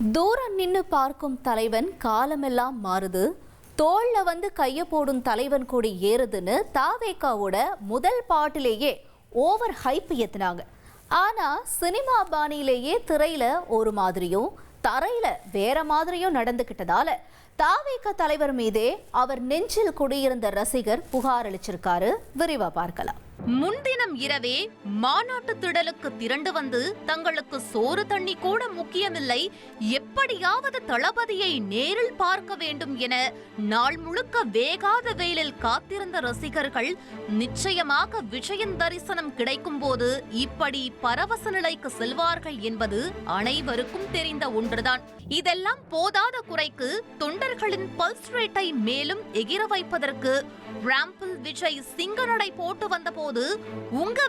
தூரம் நின்னு பார்க்கும் தலைவன் காலமெல்லாம் மாறுது, தோல்ல வந்து கைய போடும் தலைவன் கொடி ஏறுதுன்னு தாவேகாவோட முதல் பாட்டிலேயே ஓவர் ஹைப் ஏத்துனாங்க. ஆனா சினிமா பாணியிலேயே திரையில ஒரு மாதிரியும் தரையில வேற மாதிரியும் நடந்துகிட்டதால தாவேகா தலைவர் மீதே அவர் நெஞ்சில் குடியிருந்த ரசிகர் புகார் அளிச்சிருக்காரு. விரிவா பார்க்கலாம். முன்தினம் இரவே மாநாட்டு திடலுக்கு திரண்டு வந்து தங்களுக்கு சோறு தண்ணி கூட முக்கியமில்லை, எப்படியாவது தளபதியை நேரில் பார்க்க வேண்டும் என நாள் முழுக்க வேகாத வெயிலில் காத்திருந்த ரசிகர்கள் நிச்சயமாக விஜயின் தரிசனம் கிடைக்கும் போது இப்படி பரவச நிலைக்கு செல்வார்கள் என்பது அனைவருக்கும் தெரிந்த ஒன்றுதான். இதெல்லாம் போதாத குறைக்கு தொண்டர்களின் பல்ஸ் ரேட்டை மேலும் எகிர வைப்பதற்கு ராம்பில் விஜய் சிங்க நடை போட்டு வந்த போது உங்க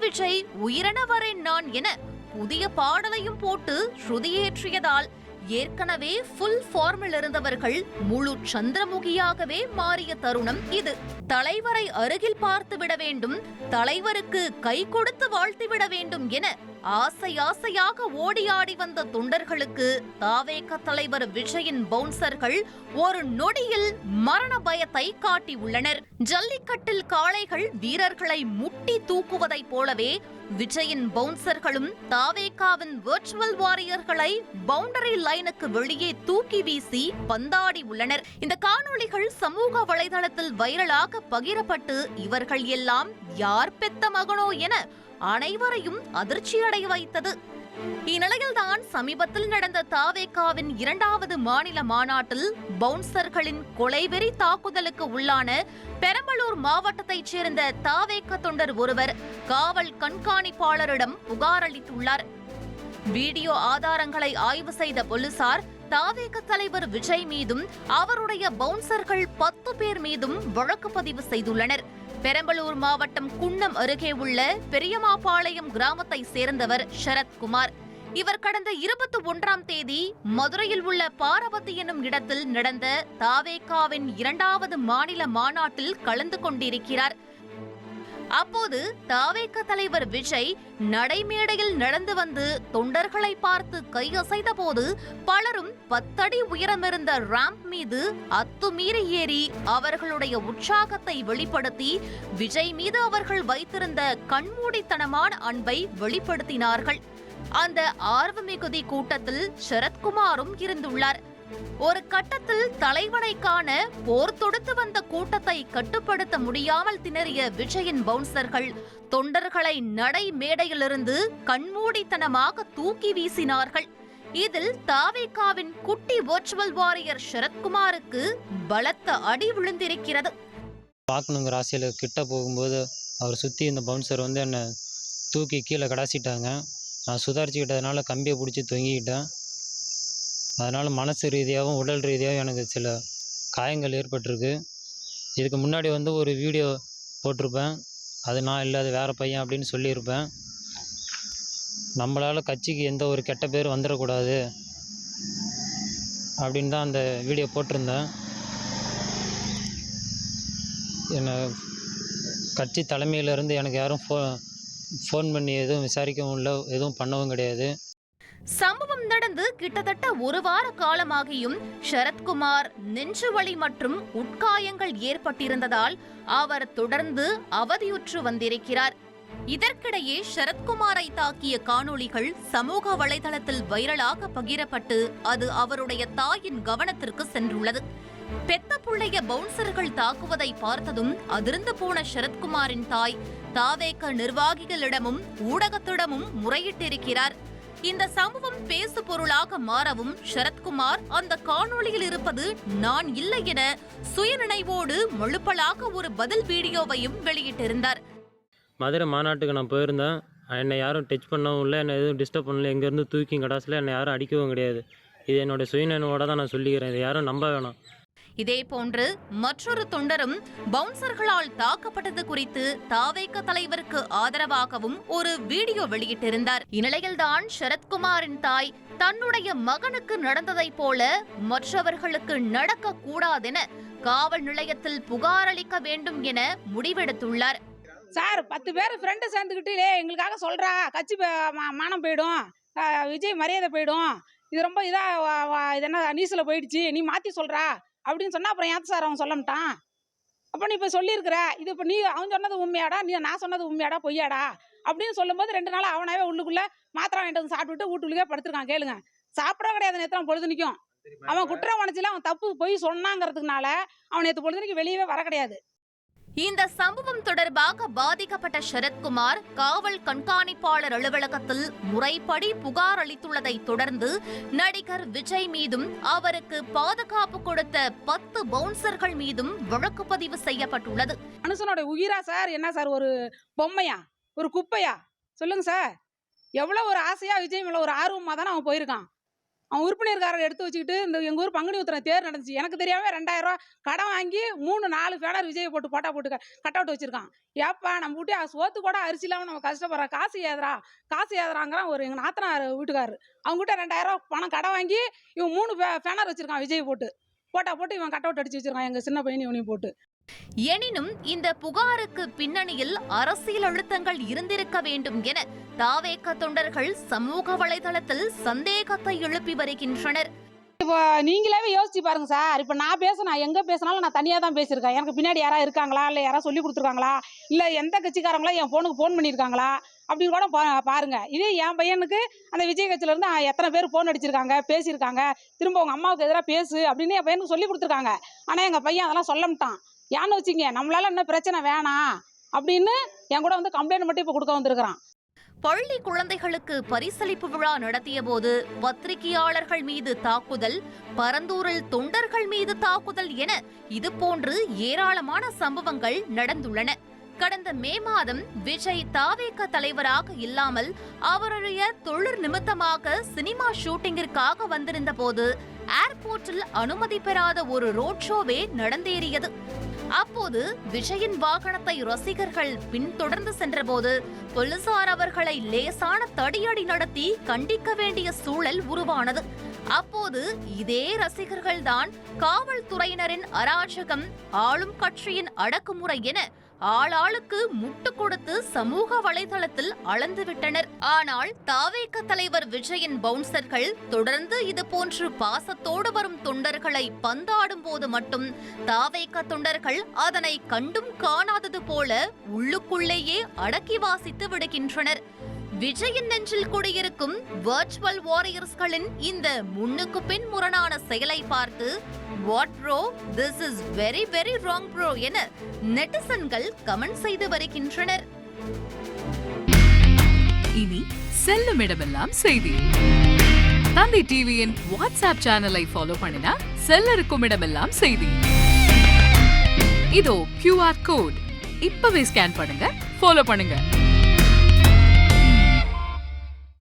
விஜய் உயிரென வரேன் நான் என புதிய பாடலையும் போட்டு ஸ்ருதியேற்றியதால் ஏற்கனவே ஃபுல் ஃபார்மில் இருந்தவர்கள் முழு சந்திரமுகியாகவே மாறிய தருணம் இது. தலைவரை அருகில் பார்த்து விட வேண்டும், தலைவருக்கு கை கொடுத்து வாழ்த்திவிட வேண்டும் என ஆசையாக ஓடி ஆடி வந்த தொண்டர்களுக்கு தாவேகா தலைவர் விஜயின் பவுன்சர்கள் ஒரு நொடியில் மரண பயத்தை காட்டி உள்ளனர். ஜல்லிக்கட்டில் காளைகள் வீரர்களை முட்டி தூக்குவதை போலவே விஜயின் பவுன்சர்களும் தாவேகாவின் வெர்ச்சுவல் வாரியர்களை பவுண்டரி லைனுக்கு வெளியே தூக்கி வீசி பந்தாடி உள்ளனர். இந்த காணொளிகள் சமூக வலைதளத்தில் வைரலாக பகிரப்பட்டு இவர்கள் எல்லாம் யார் பெத்த மகனோ என அனைவரையும் அதிர்ச்சியடைய வைத்தது. இந்நிலையில்தான் சமீபத்தில் நடந்த தாவேகாவின் 2வது மாநில மாநாட்டில் பவுன்சர்களின் கொலைவெறி தாக்குதலுக்கு உள்ளான பெரம்பலூர் மாவட்டத்தைச் சேர்ந்த தாவேகா தொண்டர் ஒருவர் காவல் கண்காணிப்பாளரிடம் புகார் அளித்துள்ளார். வீடியோ ஆதாரங்களை ஆய்வு செய்த போலீசார் தாவேகா தலைவர் விஜய் மீதும் அவருடைய பவுன்சர்கள் 10 பேர் மீதும் வழக்கு பதிவு செய்துள்ளனர். பெரம்பலூர் மாவட்டம் குன்னம் அருகே உள்ள பெரியமாபாளையம் கிராமத்தை சேர்ந்தவர் சரத்குமார். இவர் கடந்த 21ஆம் தேதி மதுரையில் உள்ள பாரபத்தி என்னும் இடத்தில் நடந்த தாவேகாவின் 2வது மாநில மாநாட்டில் கலந்து கொண்டிருக்கிறார். அப்போது தாவேகா தலைவர் விஜய் நடைமேடையில் நடந்து வந்து தொண்டர்களை பார்த்து கையசைத்த போது பலரும் 10 அடி உயரமிருந்த ராம்ப் மீது அத்துமீறி ஏறி அவர்களுடைய உற்சாகத்தை வெளிப்படுத்தி விஜய் மீது அவர்கள் வைத்திருந்த கண்மூடித்தனமான அன்பை வெளிப்படுத்தினார்கள். அந்த ஆர்வமிகுதி கூட்டத்தில் சரத்குமாரும் இருந்துள்ளார். ஒரு கட்டத்தில் தலைவனை காண போர் தொடுத்து வந்த கூட்டத்தை கட்டுப்படுத்த முடியாமல் திணறிய விஜயின் பவுன்சர்கள் தொண்டர்களை நடை மேடையிலிருந்து கண்மூடித்தனமாக தூக்கி வீசினார்கள். இதில் தாவேகாவின் குட்டி வெர்ச்சுவல் வாரியர் சரத்குமாருக்கு பலத்த அடி விழுந்திருக்கிறது. பார்க்கணுங்கிற ஆசையில் கிட்ட போகும்போது அவர் சுற்றி இந்த பவுன்சர் வந்து என்னை தூக்கி கீழே கடாசிட்டாங்க. நான் சுதாரிச்சுக்கிட்டதுனால கம்பியை பிடிச்சி தொங்கிக்கிட்டேன். அதனால் மனசு ரீதியாகவும் உடல் ரீதியாகவும் எனக்கு சில காயங்கள் ஏற்பட்டிருக்கு. இதுக்கு முன்னாடி வந்து ஒரு வீடியோ போட்டிருப்பேன், அது நான் இல்லை, அது வேறு பையன் அப்படின்னு சொல்லியிருப்பேன். நம்மளால் கட்சிக்கு எந்த ஒரு கெட்ட பேர் வந்துடக்கூடாது அப்படின்னு தான் அந்த வீடியோ போட்டிருந்தேன். என்னை கட்சி தலைமையிலேருந்து எனக்கு யாரும் ஃபோன் பண்ணி எதுவும் விசாரிக்கவும் இல்லை, எதுவும் பண்ணவும் கிடையாது. சம்பவம் நடந்து கிட்டத்தட்ட 1 வார காலமாகியும் சரத்குமார் நெஞ்சு வலி மற்றும் உட்காயங்கள் ஏற்பட்டிருந்ததால் அவர் தொடர்ந்து அவதியுற்று வந்திருக்கிறார். இதற்கிடையே சரத்குமாரை தாக்கிய காணொளிகள் சமூக வலைதளத்தில் வைரலாக பகிரப்பட்டு அது அவருடைய தாயின் கவனத்திற்கு சென்றுள்ளது. பெத்த புள்ளைய பவுன்சர்கள் தாக்குவதை பார்த்ததும் அதிர்ந்து போன சரத்குமாரின் தாய் தாவேகா நிர்வாகிகளிடமும் ஊடகத்திடமும் முறையிட்டிருக்கிறார். இந்த சம்பவம் பேசு பொருளாக மாறவும் சரத்குமார் அந்த காணொளியில் இருப்பது நான் இல்லை என சுயநினைவோடு முழுப்பலாக ஒரு பதில் வீடியோவையும் வெளியிட்டிருந்தார். மதுரை மாநாட்டுக்கு நான் போயிருந்தேன். என்னை யாரும் டச் பண்ணவும் இல்லை, என்னை எதுவும் டிஸ்டர்ப் பண்ணல, எங்கேருந்து தூக்கி கடாசில் என்னை யாரும் அடிக்கவும் கிடையாது. இது என்னுடைய சுயநினைவோட தான் நான் சொல்லிக்கிறேன், இதை யாரும் நம்ப வேணாம். இதேபோன்று மற்றொரு தொண்டரும் பவுன்சர்களால் தாக்கப்பட்டது குறித்து தாவேகா தலைவருக்கு ஆதரவாகவும் ஒரு வீடியோ வெளியிட்டிருந்தார். இந்நிலையில்தான் சரத்குமாரின் தாய் தன்னுடைய மகனுக்கு நடந்ததைப் போல மற்றவர்களுக்கு நடக்க கூடாதென காவல் நிலையத்தில் புகார் அளிக்க வேண்டும் என முடிவெடுத்துள்ளார். சார் 10 பேர் ஃப்ரெண்டு சேர்ந்துக்கிட்டு எங்களுக்காக சொல்கிறா, கட்சி மானம் போயிடும், விஜய் மரியாதை போயிடும், இது ரொம்ப இது என்ன நியூஸில் போயிடுச்சு, நீ மாற்றி சொல்கிறா அப்படின்னு சொன்னால் அப்புறம் ஏன் சார் அவன் சொல்லமாட்டான்? அப்போ நீ இப்போ சொல்லியிருக்கிற, இது இப்போ நீ அவன் சொன்னது உண்மையாடா, நான் சொன்னது உண்மையாடா பொய்யாடா அப்படின்னு சொல்லும்போது 2 நாள் அவனாவே உள்ளுக்குள்ளே மாத்திரை வாங்கிட்டு வந்து சாப்பிட்டுட்டு வீட்டுக்குள்ளே படுத்துருக்கான். கேளுங்க, சாப்பிட கிடையாது நேற்று பொழுது நிற்கும். அவன் குற்றம் உணர்ச்சியில் அவன் தப்பு பொய் சொன்னாங்கிறதுனால அவன் நேற்று பொழுதுனிக்கு வெளியவே வர கிடையாது. இந்த சம்பவம் தொடர்பாக பாதிக்கப்பட்ட சரத்குமார் காவல் கண்காணிப்பாளர் அலுவலகத்தில் முறைப்படி புகார் அளித்துள்ளதை தொடர்ந்து நடிகர் விஜய் மீதும் அவருக்கு பாதுகாப்பு கொடுத்த 10 பவுன்சர்கள் மீதும் வழக்கு பதிவு செய்யப்பட்டுள்ளது. மனுஷனோட உயிரா சார்? என்ன சார், ஒரு பொம்மையா, ஒரு குப்பையா? சொல்லுங்க சார். எவ்வளோ ஒரு ஆசையா விஜய் மேல ஒரு ஆர்வமாக தானே அவன் போயிருக்கான். அவன் உறுப்பினர்காரரை எடுத்து வச்சுக்கிட்டு இந்த எங்கள் ஊர் பங்குனி உத்திரம் தேர் நடந்துச்சு. எனக்கு தெரியாமல் 2000 ரூபா கடன் வாங்கி 3-4 பேனர் விஜயை போட்டு போட்டா போட்டு கட் அவுட் வச்சிருக்கான். ஏப்பா நம்ம வீட்டு சோத்து கூட அரிசி இல்லாமல் நம்ம கஷ்டப்படுறோம், காசு ஏதுறாங்கிறான் ஒரு எங்கள் நாத்தனார் வீட்டுக்காரரு. அவங்ககிட்ட 2000 ரூபா பணம் கடன் வாங்கி இவன் 3 பேனர் வச்சிருக்கான். விஜய் போட்டு இவன் கட் அவுட் அடிச்சு வச்சிருக்கான், எங்கள் சின்ன பையன் இவனையும் போட்டு. எனினும் இந்த புகாருக்கு பின்னணியில் அரசியல் அழுத்தங்கள் இருந்திருக்க வேண்டும் என தாவேக தொண்டர்கள் சமூக வலைதளத்தில் சந்தேகத்தை எழுப்பி வருகின்றனர். இப்போ நீங்களாவே யோசிச்சு பாருங்க சார். இப்போ நான் எங்க பேசினாலும் நான் தனியாக தான் பேசியிருக்கேன். எனக்கு பின்னாடி யாராவது இருக்காங்களா, இல்லை யாராவது சொல்லி கொடுத்துருக்காங்களா, இல்லை எந்த கட்சிக்காரங்களா என் ஃபோனுக்கு ஃபோன் பண்ணியிருக்காங்களா அப்படின்னு கூட பாருங்க. இதே என் பையனுக்கு அந்த விஜய் கட்சியிலேருந்து எத்தனை பேர் ஃபோன் அடிச்சிருக்காங்க, பேசியிருக்காங்க, திரும்ப உங்கள் அம்மாவுக்கு எதிராக பேசு அப்படின்னு என் பையனுக்கு சொல்லி கொடுத்துருக்காங்க. ஆனால் எங்கள் பையன் அதெல்லாம் சொல்லமாட்டான். ஏன்னு வச்சுங்க, நம்மளால என்ன பிரச்சனை வேணாம் அப்படின்னு என் கூட வந்து கம்ப்ளைண்ட் மட்டும் இப்போ கொடுக்க வந்திருக்கிறான். பள்ளி குழந்தைகளுக்கு பரிசளிப்பு விழா நடத்திய போது பத்திரிகையாளர்கள் மீது தாக்குதல், பரந்தூரில் தொண்டர்கள் மீது தாக்குதல் என இதுபோன்று ஏராளமான சம்பவங்கள் நடந்துள்ளன. கடந்த மே மாதம் விஜய் தாவேக தலைவராக இல்லாமல் அவருடைய தொழில் நிமித்தமாக சினிமா ஷூட்டிங்கிற்காக வந்திருந்த போது ஏர்போர்ட்டில் அனுமதி பெறாத ஒரு ரோட் ஷோவே நடந்தேறியது. அப்போது விஜயின் வாகனத்தை ரசிகர்கள் பின்தொடர்ந்து சென்றபோது போலீசார் அவர்களை லேசான தடியடி நடத்தி கண்டிக்க வேண்டிய சூழல் உருவானது. அப்போது இதே ரசிகர்கள்தான் காவல்துறையினரின் அராஜகம், ஆளும் கட்சியின் அடக்குமுறை என ஆளாளுக்கு முட்டு கொடுத்து சமூக வலைதளத்தில் அளந்துவிட்டனர். ஆனால் தாவேக தலைவர் விஜயின் பவுன்சர்கள் தொடர்ந்து இதுபோன்று பாசத்தோடு வரும் தொண்டர்களை பந்தாடும் போது மட்டும் தாவேக தொண்டர்கள் அதனை கண்டும் காணாதது போல உள்ளுக்குள்ளேயே அடக்கி வாசித்து விடுகின்றனர். விஜயின் நெஞ்சில் குடியிருக்கும் வர்ச்சுவல் வாரியர்ஸ்களின் இந்த முன்னுக்கு பின் முரணான செயலை பார்த்து what bro, this is very very wrong bro என நெட்டிசன்கள் கமெண்ட் செய்து வருகின்றனர். இனி செல்லும் இடமெல்லாம் செய்தி. தந்தி டிவியின் வாட்ஸ்அப் சேனலை ஃபாலோ பண்ணினா செல்ல இருக்கும் இடமெல்லாம் செய்தி. இதோ QR கோட், இப்பவே ஸ்கேன் பண்ணுங்க, ஃபாலோ பண்ணுங்க.